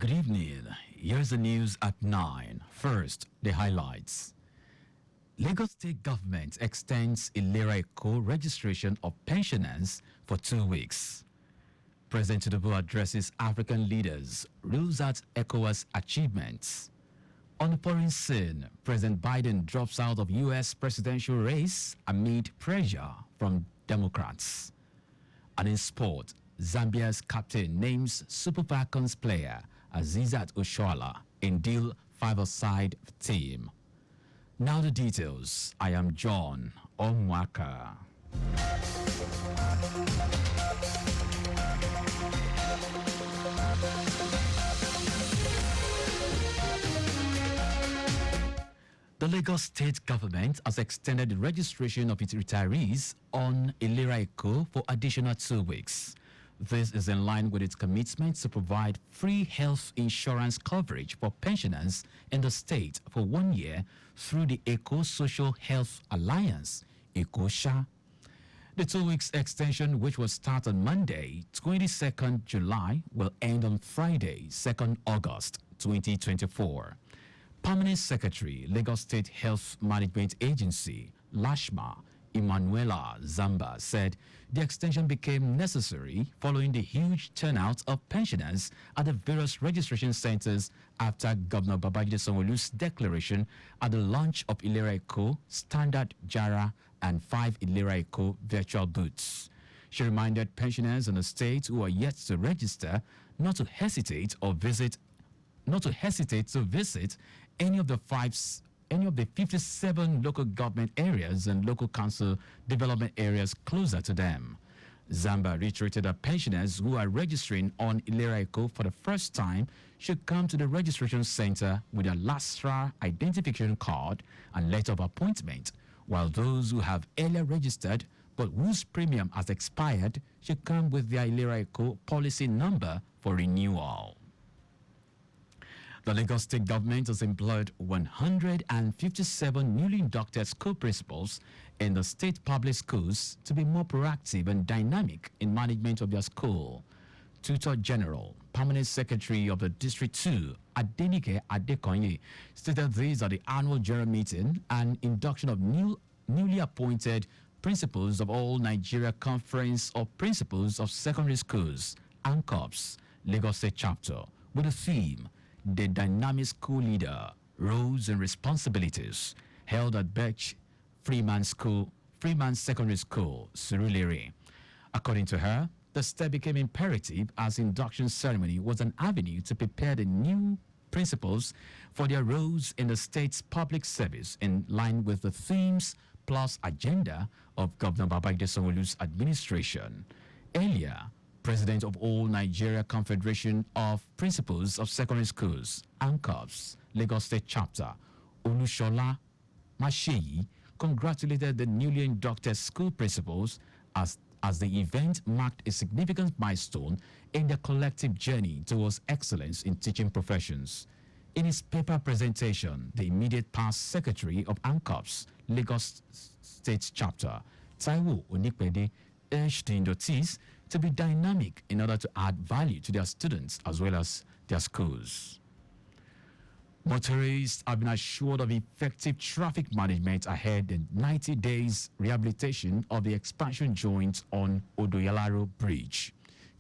Good evening. Here's the news at 9. First, the highlights. Lagos State Government extends Ilera Eko registration of pensioners for 2 weeks. President Tinubu addresses African leaders, rules out ECOWAS achievements. On the foreign scene, President Biden drops out of U.S. presidential race amid pressure from Democrats. And in sport, Zambia's captain names Super Falcons player Azizat Oshoala in deal five-a-side team. Now the details. I am John Omoaka. The Lagos State Government has extended the registration of its retirees on Ilera Eko for additional 2 weeks. This is in line with its commitment to provide free health insurance coverage for pensioners in the state for 1 year through the Eco Social Health Alliance, EcoSha. The 2 weeks extension, which will start on Monday, 22nd July, will end on Friday, 2nd August 2024. Permanent Secretary, Lagos State Health Management Agency, LASHMA, Emanuela Zamba, said the extension became necessary following the huge turnout of pensioners at the various registration centers after Governor Babajide Sanwo-Olu's declaration at the launch of Ilera Eko, Standard Jara, and 5 Ilera Eko virtual booths. She reminded pensioners in the state who are yet to register not to hesitate to visit any of the 57 local government areas and local council development areas closer to them. Zamba reiterated that pensioners who are registering on Ilera Eko for the first time should come to the registration center with their LASTRA identification card and letter of appointment, while those who have earlier registered but whose premium has expired should come with their Ilera Eko policy number for renewal. The Lagos State Government has employed 157 newly inducted school principals in the state public schools to be more proactive and dynamic in management of their school. Tutor General, Permanent Secretary of the District 2, Adenike Adekonye, stated this at the annual general meeting and induction of newly appointed principals of all Nigeria Conference of Principals of Secondary Schools, ANCOPS, Lagos State Chapter, with the theme The Dynamic School Leader, Roles and Responsibilities, held at Birch Freeman Secondary School, Surulere. According to her, the step became imperative as induction ceremony was an avenue to prepare the new principals for their roles in the state's public service in line with the themes plus agenda of Governor Babajide Sanwo-Olu's administration. Earlier, President of All Nigeria Confederation of Principals of Secondary Schools, ANCOPS, Lagos State Chapter, Olushola Masheyi, congratulated the newly inducted school principals as the event marked a significant milestone in their collective journey towards excellence in teaching professions. In his paper presentation, the immediate past secretary of ANCOPS, Lagos State Chapter, Taiwo Onikpede, urged the inductees to be dynamic in order to add value to their students as well as their schools. Motorists have been assured of effective traffic management ahead the 90 days rehabilitation of the expansion joint on Odoyalaro Bridge.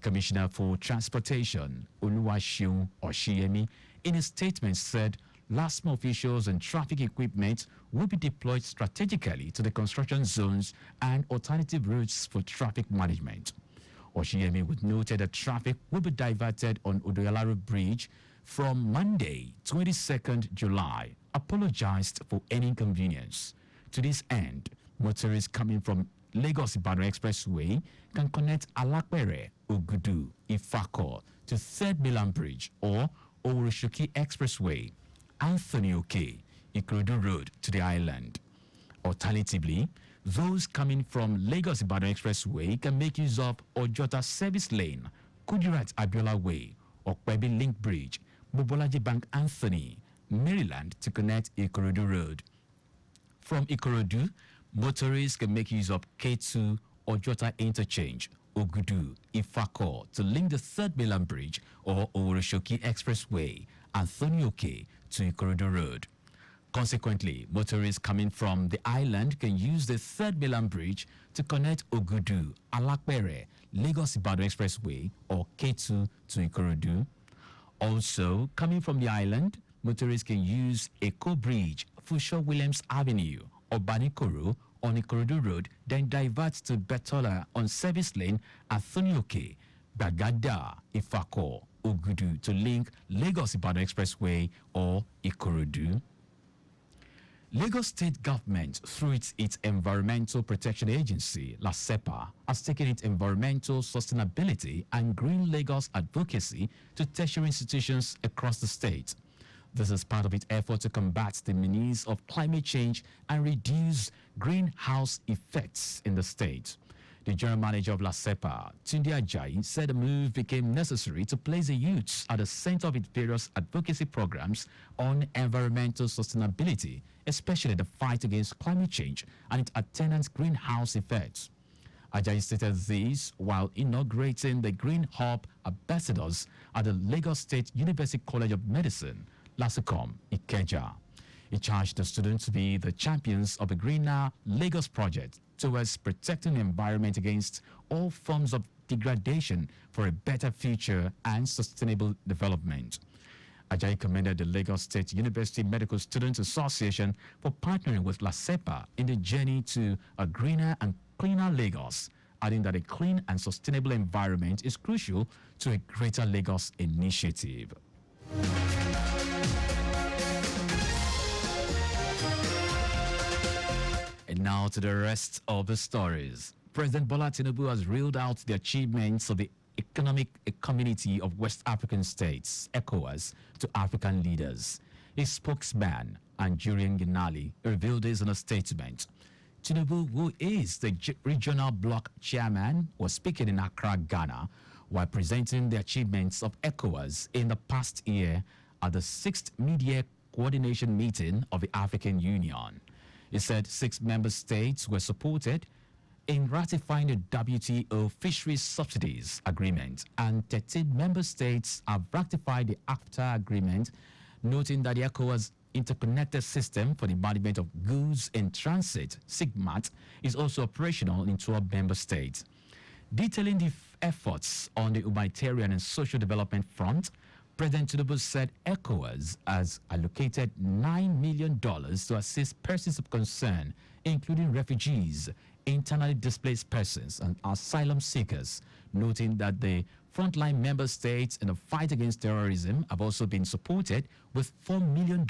Commissioner for Transportation, Oluwaseun Oshiyemi, in a statement said LASTMA officials and traffic equipment will be deployed strategically to the construction zones and alternative routes for traffic management. Oshiyemi noted that traffic will be diverted on Odoyalaro Bridge from Monday, 22nd July, apologized for any inconvenience. To this end, motorists coming from Lagos-Ibadan Expressway can connect Alapere, Ogudu, Ifako to 3rd Milan Bridge or Oworoshoki Expressway, Anthony Oke, Ikorodu Road to the island. Alternatively, those coming from Lagos-Ibadan Expressway can make use of Ojota Service Lane, Kudirat Abiola Way, Okpebi Link Bridge, Bobolaji Bank Anthony, Maryland to connect Ikorodu Road. From Ikorodu, motorists can make use of K2 Ojota Interchange, Ogudu, Ifako to link the Third Mainland Bridge or Oroshoki Expressway and Thonioke to Ikorodu Road. Consequently, motorists coming from the island can use the Third Mainland Bridge to connect Ogudu, Alapere, Lagos-Ibadan Expressway or Ketu to Ikorodu. Also, coming from the island, motorists can use Eko Bridge, Fusho Williams Avenue, or Banikoro on Ikorodu Road, then divert to Betola on Service Lane at Thonioke, Bagada, Ifako, Ogudu to link Lagos-Ibadan Expressway or Ikorodu. Lagos State Government, through its Environmental Protection Agency, LASEPA, has taken its environmental sustainability and Green Lagos advocacy to tertiary institutions across the state. This is part of its effort to combat the menace of climate change and reduce greenhouse effects in the state. The general manager of LASEPA, Tunde Ajayi, said the move became necessary to place the youths at the center of its various advocacy programs on environmental sustainability, especially the fight against climate change and its attendant greenhouse effects. Ajayi stated this while inaugurating the Green Hub ambassadors at the Lagos State University College of Medicine, LASUCOM, Ikeja. He charged the students to be the champions of the Greener Lagos project towards protecting the environment against all forms of degradation for a better future and sustainable development. Ajayi commended the Lagos State University Medical Students Association for partnering with LASEPA in the journey to a greener and cleaner Lagos, adding that a clean and sustainable environment is crucial to a Greater Lagos initiative. And now to the rest of the stories. President Bola Tinubu has reeled out the achievements of the Economic Community of West African States, ECOWAS, to African leaders. His spokesman, Anjurian Ginali, revealed this in a statement. Tinubu, who is the regional bloc chairman, was speaking in Accra, Ghana, while presenting the achievements of ECOWAS in the past year at the 6th Mid-Year Coordination Meeting of the African Union. He said 6 member states were supported in ratifying the WTO Fisheries Subsidies Agreement, and 13 member states have ratified the AFTA Agreement, noting that the ECOWAS Interconnected System for the Management of Goods in Transit, SIGMAT, is also operational in 12 member states. Detailing the efforts on the humanitarian and social development front, President Tinubu said ECOWAS has allocated $9 million to assist persons of concern, including refugees, internally displaced persons, and asylum seekers, noting that the frontline member states in the fight against terrorism have also been supported with $4 million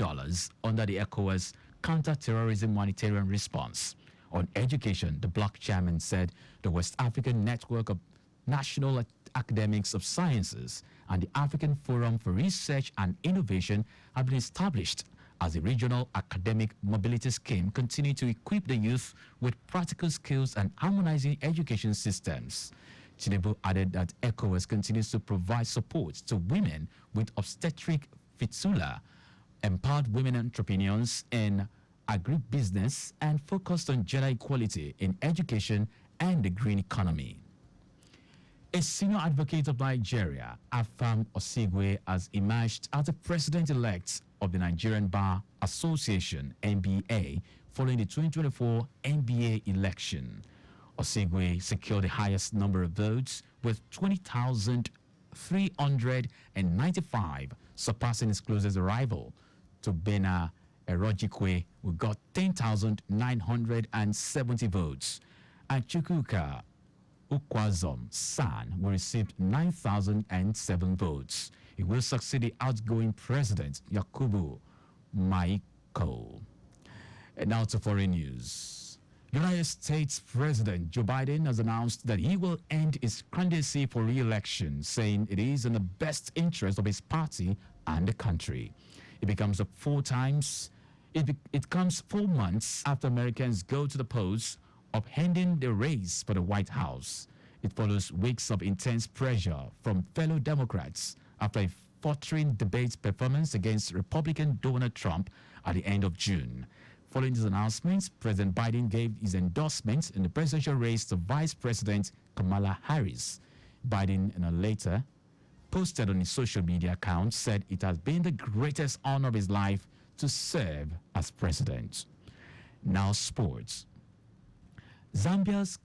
under the ECOWAS counter-terrorism humanitarian response. On education, the bloc chairman said the West African Network of National Academics of Sciences and the African Forum for Research and Innovation have been established as the regional academic mobility scheme continue to equip the youth with practical skills and harmonizing education systems. Tinubu added that ECOWAS continues to provide support to women with obstetric fistula, empowered women entrepreneurs in agribusiness, and focused on gender equality in education and the green economy. A senior advocate of Nigeria, Afam Osigwe, has emerged as the president-elect of the Nigerian Bar Association, NBA, following the 2024 NBA election. Osigwe secured the highest number of votes with 20,395, surpassing his closest rival, Tobena Erojikwe, who got 10,970 votes, and Chukwuka Ukwazom San, who received 9,007 votes. He will succeed the outgoing president, Yakubu Maiko. And now to foreign news. United States President Joe Biden has announced that he will end his candidacy for re-election, saying it is in the best interest of his party and the country. It comes 4 months after Americans go to the polls, upending the race for the White House. It follows weeks of intense pressure from fellow Democrats after a faltering debate performance against Republican Donald Trump at the end of June. Following this announcement, President Biden gave his endorsement in the presidential race to Vice President Kamala Harris. Biden, in a letter posted on his social media account, said it has been the greatest honor of his life to serve as president. Now, sports. Zambia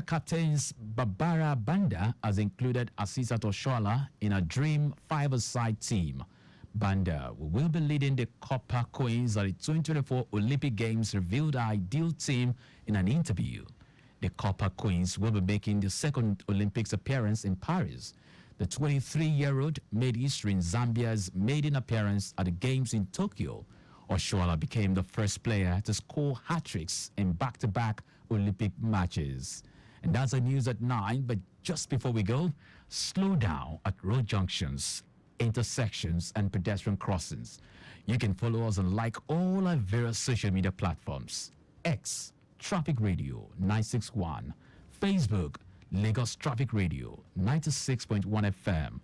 captains Barbara Banda has included Asisat Oshoala in a dream five-a-side team. Banda will be leading the Copper Queens at the 2024 Olympic Games, revealed the ideal team in an interview. The Copper Queens will be making the second Olympics appearance in Paris. The 23-year-old made history in Zambia's maiden appearance at the Games in Tokyo. Oshoala became the first player to score hat-tricks in back-to-back Olympic matches. And that's the news at 9, but just before we go, slow down at road junctions, intersections, and pedestrian crossings. You can follow us and like all our various social media platforms. X, Traffic Radio 961. Facebook, Lagos Traffic Radio 96.1 FM.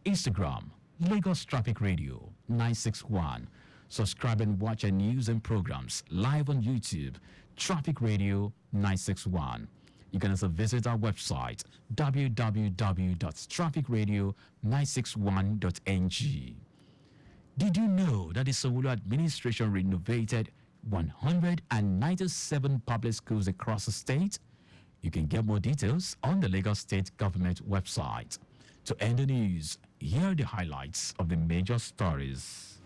Instagram, Lagos Traffic Radio 961. Subscribe and watch our news and programs live on YouTube, Traffic Radio 961. You can also visit our website, www.trafficradio961.ng. Did you know that the Sanwo-Olu administration renovated 197 public schools across the state? You can get more details on the Lagos State Government website. To end the news, here are the highlights of the major stories.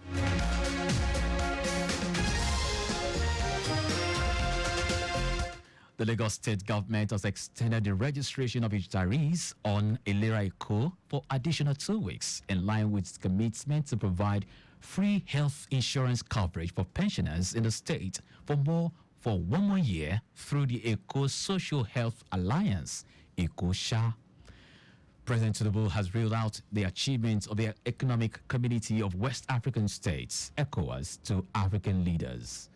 The Lagos State Government has extended the registration of its retirees on Ilera Eko for additional 2 weeks, in line with its commitment to provide free health insurance coverage for pensioners in the state for 1 more year through the Eko Social Health Alliance, ECOSHA. President Tinubu has reeled out the achievements of the Economic Community of West African States, ECOWAS, to African leaders.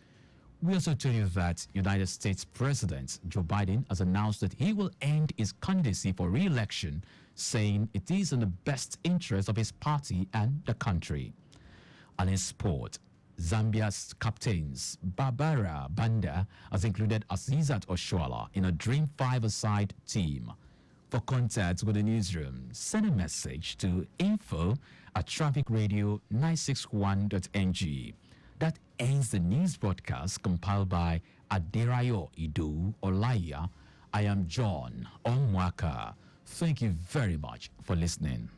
We also tell you that United States President Joe Biden has announced that he will end his candidacy for re-election, saying it is in the best interest of his party and the country. And in sport, Zambia's captains Barbara Banda has included Asisat Oshoala in a Dream Five-a-side team. For contact with the newsroom, send a message to info@trafficradio961.ng. That ends the news broadcast compiled by Aderayo Idu Olaya. I am John Omoaka. Thank you very much for listening.